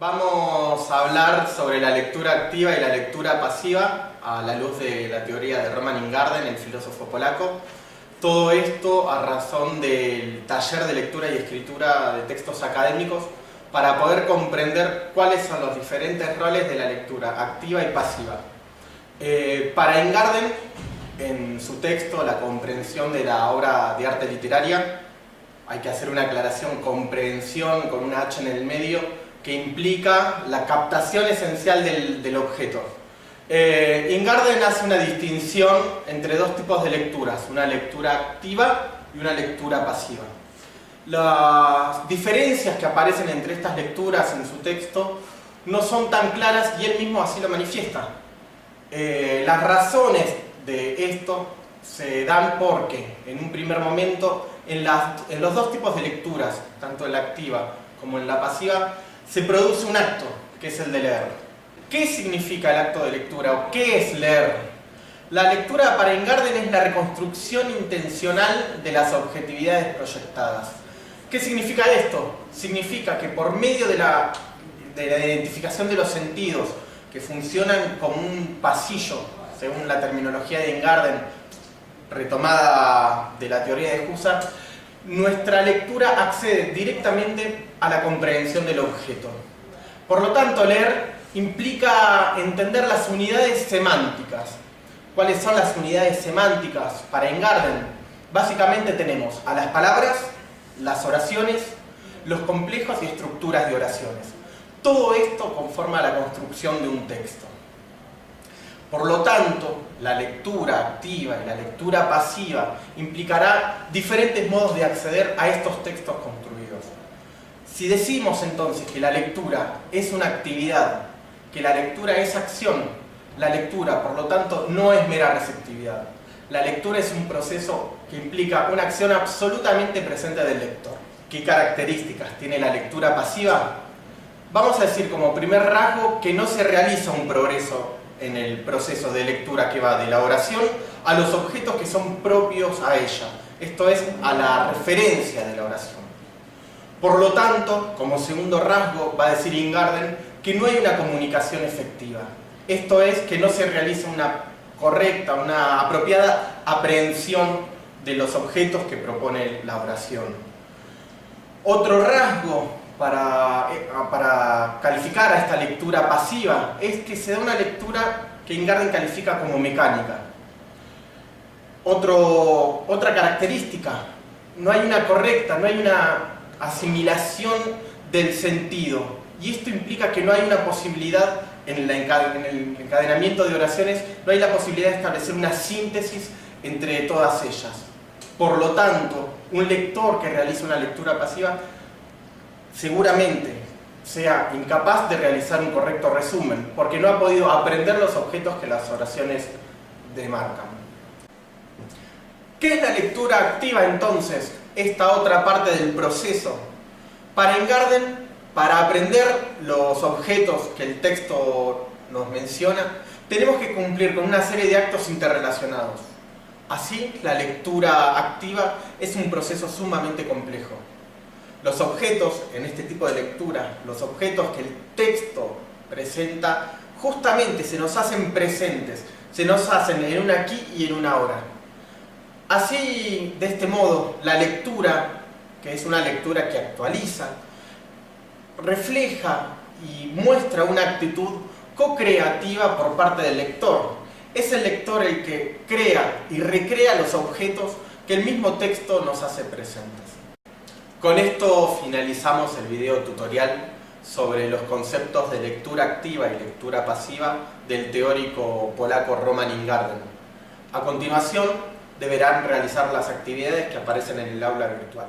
Vamos a hablar sobre la lectura activa y la lectura pasiva a la luz de la teoría de Roman Ingarden, el filósofo polaco. Todo esto a razón del taller de lectura y escritura de textos académicos para poder comprender cuáles son los diferentes roles de la lectura activa y pasiva. Para Ingarden, en su texto La comprensión de la obra de arte literaria, hay que hacer una aclaración, comprensión con una H en el medio, que implica la captación esencial del objeto. Ingarden hace una distinción entre dos tipos de lecturas, una lectura activa y una lectura pasiva. Las diferencias que aparecen entre estas lecturas en su texto no son tan claras y él mismo así lo manifiesta. Las razones de esto se dan porque, en un primer momento, en los dos tipos de lecturas, tanto en la activa como en la pasiva, se produce un acto, que es el de leer. ¿Qué significa el acto de lectura o qué es leer? La lectura para Ingarden es la reconstrucción intencional de las objetividades proyectadas. ¿Qué significa esto? Significa que por medio de la identificación de los sentidos, que funcionan como un pasillo, según la terminología de Ingarden, retomada de la teoría de Husserl, nuestra lectura accede directamente a la comprensión del objeto. Por lo tanto, leer implica entender las unidades semánticas. ¿Cuáles son las unidades semánticas para Ingarden? Básicamente tenemos a las palabras, las oraciones, los complejos y estructuras de oraciones. Todo esto conforma la construcción de un texto. Por lo tanto, la lectura activa y la lectura pasiva implicará diferentes modos de acceder a estos textos construidos. Si decimos entonces que la lectura es una actividad, que la lectura es acción, la lectura, por lo tanto, no es mera receptividad. La lectura es un proceso que implica una acción absolutamente presente del lector. ¿Qué características tiene la lectura pasiva? Vamos a decir como primer rasgo que no se realiza un progreso en el proceso de lectura que va de la oración a los objetos que son propios a ella, esto es, a la referencia de la oración. Por lo tanto, como segundo rasgo, va a decir Ingarden que no hay una comunicación efectiva, esto es, que no se realiza una correcta, una apropiada aprehensión de los objetos que propone la oración. Otro rasgo para calificar a esta lectura pasiva es que se da una lectura que Ingarden califica como mecánica. Otra característica, no hay una correcta, no hay una asimilación del sentido, y esto implica que no hay una posibilidad en el encadenamiento de oraciones, no hay la posibilidad de establecer una síntesis entre todas ellas. Por lo tanto, un lector que realiza una lectura pasiva seguramente sea incapaz de realizar un correcto resumen, porque no ha podido aprender los objetos que las oraciones demarcan. ¿Qué es la lectura activa entonces? Esta otra parte del proceso. Para Ingarden, para aprender los objetos que el texto nos menciona, tenemos que cumplir con una serie de actos interrelacionados. Así, la lectura activa es un proceso sumamente complejo. Los objetos, en este tipo de lectura, los objetos que el texto presenta, justamente se nos hacen presentes, se nos hacen en un aquí y en un ahora. Así, de este modo, la lectura, que es una lectura que actualiza, refleja y muestra una actitud co-creativa por parte del lector. Es el lector el que crea y recrea los objetos que el mismo texto nos hace presentes. Con esto finalizamos el video tutorial sobre los conceptos de lectura activa y lectura pasiva del teórico polaco Roman Ingarden. A continuación, deberán realizar las actividades que aparecen en el aula virtual.